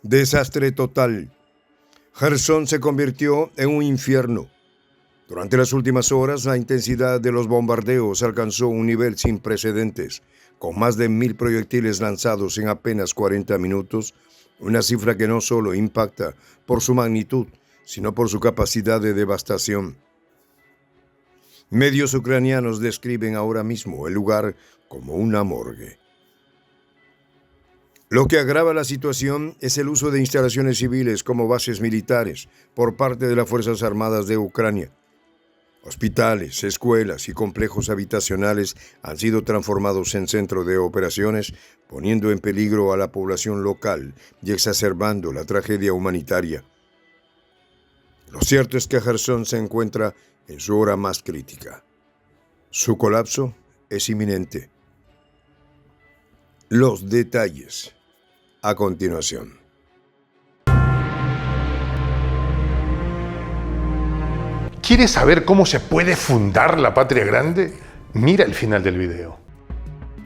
Desastre total. Jersón se convirtió en un infierno. Durante las últimas horas, la intensidad de los bombardeos alcanzó un nivel sin precedentes, con más de 1.000 proyectiles lanzados en apenas 40 minutos, una cifra que no solo impacta por su magnitud, sino por su capacidad de devastación. Medios ucranianos describen ahora mismo el lugar como una morgue. Lo que agrava la situación es el uso de instalaciones civiles como bases militares por parte de las Fuerzas Armadas de Ucrania. Hospitales, escuelas y complejos habitacionales han sido transformados en centro de operaciones, poniendo en peligro a la población local y exacerbando la tragedia humanitaria. Lo cierto es que Jersón se encuentra en su hora más crítica. Su colapso es inminente. Los detalles a continuación. ¿Quieres saber cómo se puede fundar la patria grande? Mira el final del video.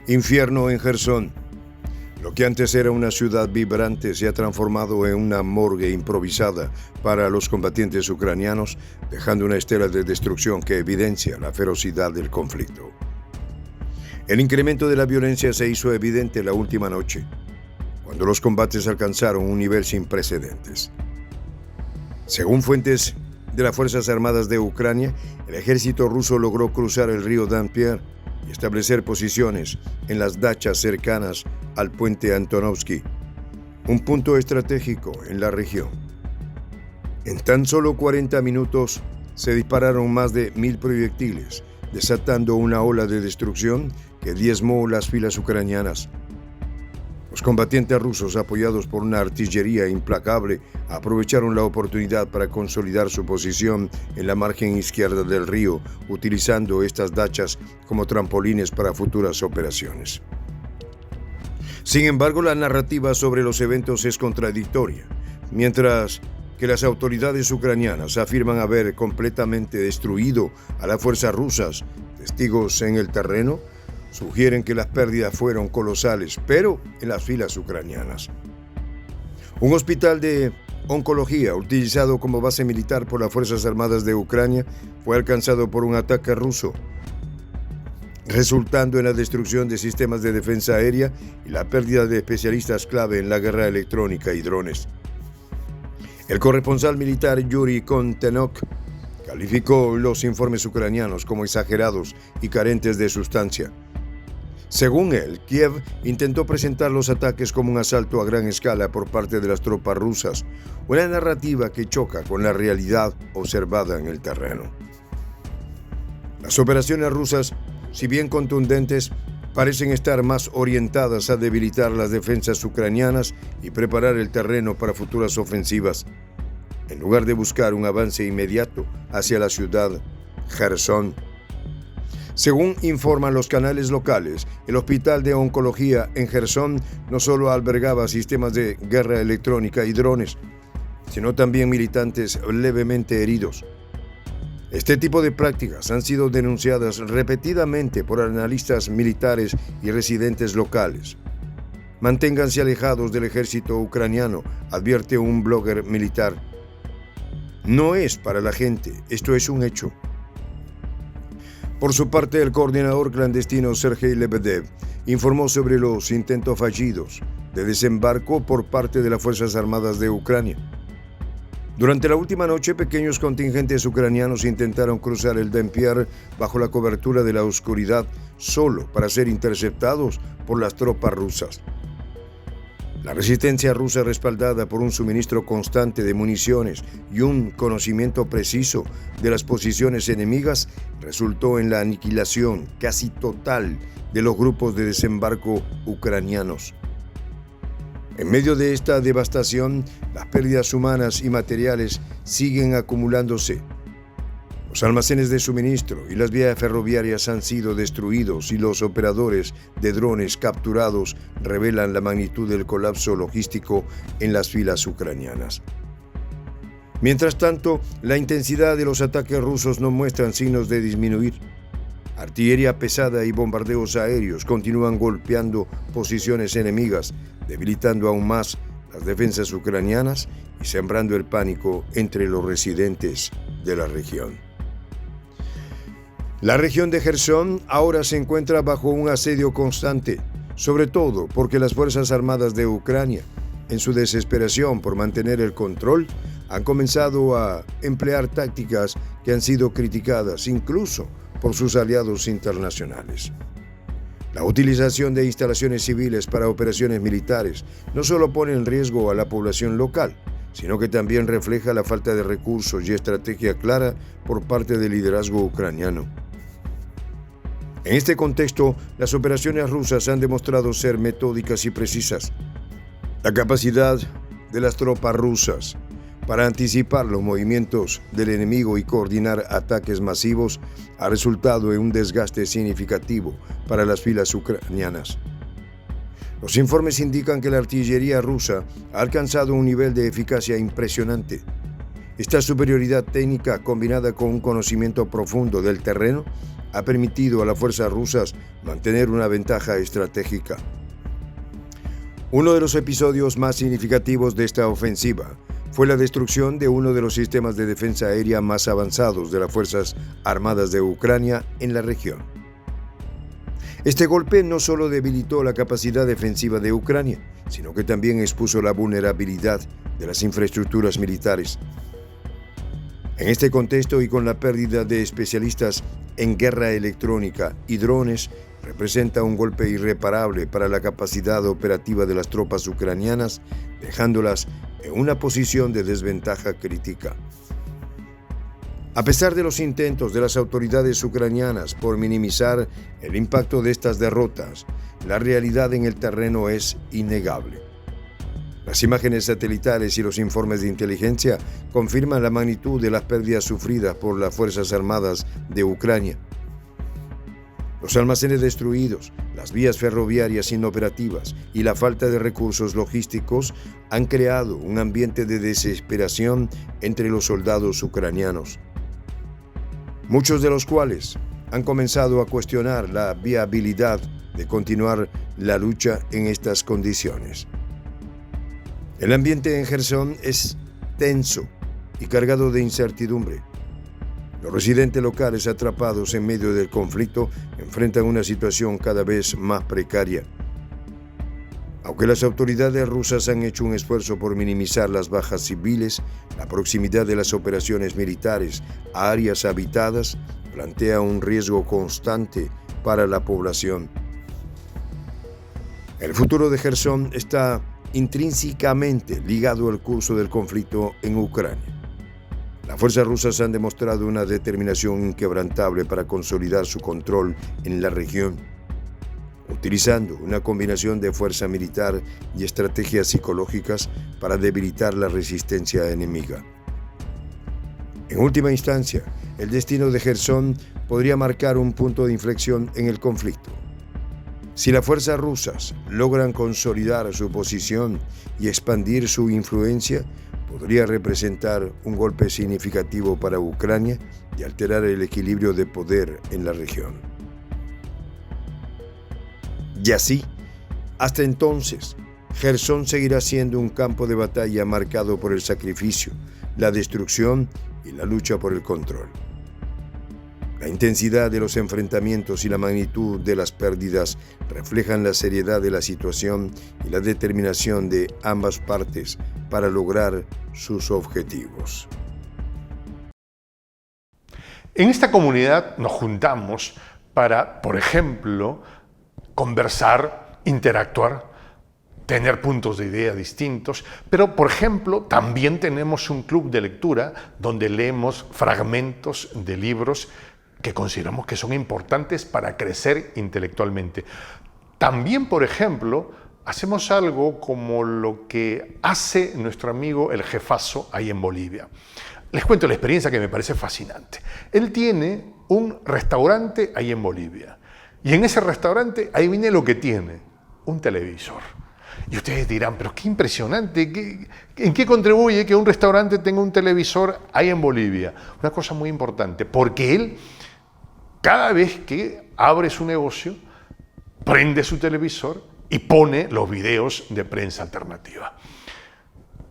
Infierno en Jersón. Lo que antes era una ciudad vibrante se ha transformado en una morgue improvisada para los combatientes ucranianos, dejando una estela de destrucción que evidencia la ferocidad del conflicto. El incremento de la violencia se hizo evidente la última noche, cuando los combates alcanzaron un nivel sin precedentes. Según fuentes de las Fuerzas Armadas de Ucrania, el ejército ruso logró cruzar el río Dnipro y establecer posiciones en las dachas cercanas al puente Antonovsky, un punto estratégico en la región. En tan solo 40 minutos se dispararon más de 1.000 proyectiles, desatando una ola de destrucción que diezmó las filas ucranianas. Los combatientes rusos, apoyados por una artillería implacable, aprovecharon la oportunidad para consolidar su posición en la margen izquierda del río, utilizando estas dachas como trampolines para futuras operaciones. Sin embargo, la narrativa sobre los eventos es contradictoria. Mientras que las autoridades ucranianas afirman haber completamente destruido a las fuerzas rusas, testigos en el terreno sugieren que las pérdidas fueron colosales, pero en las filas ucranianas. Un hospital de oncología, utilizado como base militar por las Fuerzas Armadas de Ucrania, fue alcanzado por un ataque ruso, resultando en la destrucción de sistemas de defensa aérea y la pérdida de especialistas clave en la guerra electrónica y drones. El corresponsal militar Yuri Kontenok calificó los informes ucranianos como exagerados y carentes de sustancia. Según él, Kiev intentó presentar los ataques como un asalto a gran escala por parte de las tropas rusas, una narrativa que choca con la realidad observada en el terreno. Las operaciones rusas, si bien contundentes, parecen estar más orientadas a debilitar las defensas ucranianas y preparar el terreno para futuras ofensivas, en lugar de buscar un avance inmediato hacia la ciudad Jersón. Según informan los canales locales, el hospital de oncología en Jersón no solo albergaba sistemas de guerra electrónica y drones, sino también militantes levemente heridos. Este tipo de prácticas han sido denunciadas repetidamente por analistas militares y residentes locales. Manténganse alejados del ejército ucraniano, advierte un blogger militar. No es para la gente, esto es un hecho. Por su parte, el coordinador clandestino Sergei Lebedev informó sobre los intentos fallidos de desembarco por parte de las Fuerzas Armadas de Ucrania. Durante la última noche, pequeños contingentes ucranianos intentaron cruzar el Dnipro bajo la cobertura de la oscuridad, solo para ser interceptados por las tropas rusas. La resistencia rusa, respaldada por un suministro constante de municiones y un conocimiento preciso de las posiciones enemigas, resultó en la aniquilación casi total de los grupos de desembarco ucranianos. En medio de esta devastación, las pérdidas humanas y materiales siguen acumulándose. Los almacenes de suministro y las vías ferroviarias han sido destruidos y los operadores de drones capturados revelan la magnitud del colapso logístico en las filas ucranianas. Mientras tanto, la intensidad de los ataques rusos no muestran signos de disminuir. Artillería pesada y bombardeos aéreos continúan golpeando posiciones enemigas, debilitando aún más las defensas ucranianas y sembrando el pánico entre los residentes de la región. La región de Jersón ahora se encuentra bajo un asedio constante, sobre todo porque las Fuerzas Armadas de Ucrania, en su desesperación por mantener el control, han comenzado a emplear tácticas que han sido criticadas incluso por sus aliados internacionales. La utilización de instalaciones civiles para operaciones militares no solo pone en riesgo a la población local, sino que también refleja la falta de recursos y estrategia clara por parte del liderazgo ucraniano. En este contexto, las operaciones rusas han demostrado ser metódicas y precisas. La capacidad de las tropas rusas para anticipar los movimientos del enemigo y coordinar ataques masivos ha resultado en un desgaste significativo para las filas ucranianas. Los informes indican que la artillería rusa ha alcanzado un nivel de eficacia impresionante. Esta superioridad técnica, combinada con un conocimiento profundo del terreno, ha permitido a las fuerzas rusas mantener una ventaja estratégica. Uno de los episodios más significativos de esta ofensiva fue la destrucción de uno de los sistemas de defensa aérea más avanzados de las Fuerzas Armadas de Ucrania en la región. Este golpe no solo debilitó la capacidad defensiva de Ucrania, sino que también expuso la vulnerabilidad de las infraestructuras militares. En este contexto y con la pérdida de especialistas en guerra electrónica y drones, representa un golpe irreparable para la capacidad operativa de las tropas ucranianas, dejándolas en una posición de desventaja crítica. A pesar de los intentos de las autoridades ucranianas por minimizar el impacto de estas derrotas, la realidad en el terreno es innegable. Las imágenes satelitales y los informes de inteligencia confirman la magnitud de las pérdidas sufridas por las Fuerzas Armadas de Ucrania. Los almacenes destruidos, las vías ferroviarias inoperativas y la falta de recursos logísticos han creado un ambiente de desesperación entre los soldados ucranianos, muchos de los cuales han comenzado a cuestionar la viabilidad de continuar la lucha en estas condiciones. El ambiente en Jersón es tenso y cargado de incertidumbre. Los residentes locales atrapados en medio del conflicto enfrentan una situación cada vez más precaria. Aunque las autoridades rusas han hecho un esfuerzo por minimizar las bajas civiles, la proximidad de las operaciones militares a áreas habitadas plantea un riesgo constante para la población. El futuro de Jersón está intrínsecamente ligado al curso del conflicto en Ucrania. Las fuerzas rusas han demostrado una determinación inquebrantable para consolidar su control en la región, utilizando una combinación de fuerza militar y estrategias psicológicas para debilitar la resistencia enemiga. En última instancia, el destino de Jersón podría marcar un punto de inflexión en el conflicto. Si las fuerzas rusas logran consolidar su posición y expandir su influencia, podría representar un golpe significativo para Ucrania y alterar el equilibrio de poder en la región. Y así, hasta entonces, Jersón seguirá siendo un campo de batalla marcado por el sacrificio, la destrucción y la lucha por el control. La intensidad de los enfrentamientos y la magnitud de las pérdidas reflejan la seriedad de la situación y la determinación de ambas partes para lograr sus objetivos. En esta comunidad nos juntamos para, por ejemplo, conversar, interactuar, tener puntos de idea distintos, pero, por ejemplo, también tenemos un club de lectura donde leemos fragmentos de libros que consideramos que son importantes para crecer intelectualmente. También, por ejemplo, hacemos algo como lo que hace nuestro amigo el jefazo ahí en Bolivia. Les cuento la experiencia que me parece fascinante. Él tiene un restaurante ahí en Bolivia y en ese restaurante, ahí viene lo que tiene, un televisor. Y ustedes dirán, pero qué impresionante, ¿en qué contribuye que un restaurante tenga un televisor ahí en Bolivia? Una cosa muy importante, porque él, cada vez que abre su negocio, prende su televisor y pone los videos de prensa alternativa.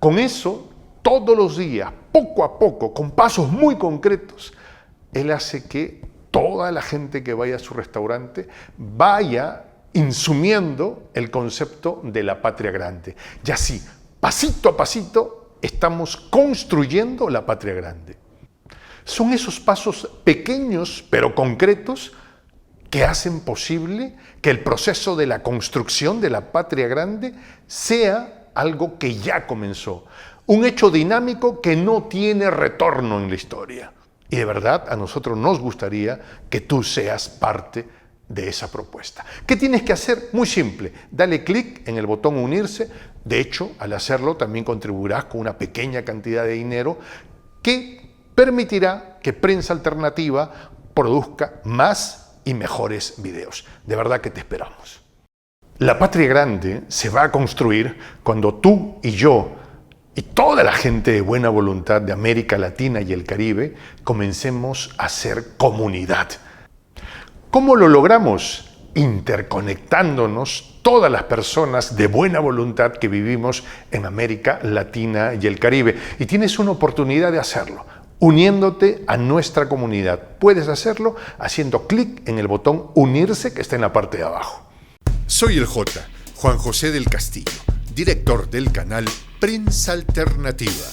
Con eso, todos los días, poco a poco, con pasos muy concretos, él hace que toda la gente que vaya a su restaurante vaya insumiendo el concepto de la patria grande. Y así, pasito a pasito, estamos construyendo la patria grande. Son esos pasos pequeños pero concretos que hacen posible que el proceso de la construcción de la patria grande sea algo que ya comenzó. Un hecho dinámico que no tiene retorno en la historia. Y de verdad a nosotros nos gustaría que tú seas parte de esa propuesta. ¿Qué tienes que hacer? Muy simple. Dale clic en el botón unirse. De hecho, al hacerlo también contribuirás con una pequeña cantidad de dinero que permitirá que Prensa Alternativa produzca más y mejores videos. De verdad que te esperamos. La patria grande se va a construir cuando tú y yo y toda la gente de buena voluntad de América Latina y el Caribe comencemos a ser comunidad. ¿Cómo lo logramos? Interconectándonos todas las personas de buena voluntad que vivimos en América Latina y el Caribe. Y tienes una oportunidad de hacerlo, uniéndote a nuestra comunidad. Puedes hacerlo haciendo clic en el botón unirse que está en la parte de abajo. Soy el J, Juan José del Castillo, director del canal Prensa Alternativa.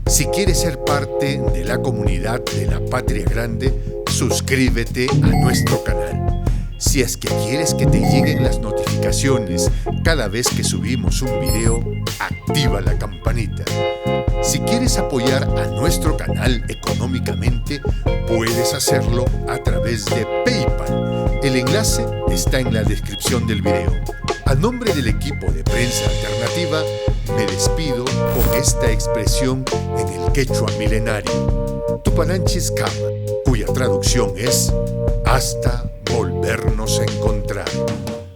Si quieres ser parte de la comunidad de la Patria Grande, suscríbete a nuestro canal. Si es que quieres que te lleguen las notificaciones cada vez que subimos un video, activa la campanita. Si quieres apoyar a nuestro canal económicamente, puedes hacerlo a través de PayPal. El enlace está en la descripción del video. A nombre del equipo de Prensa Alternativa, me despido con esta expresión en el quechua milenario, Tupananchis Kama, cuya traducción es hasta volvernos a encontrar.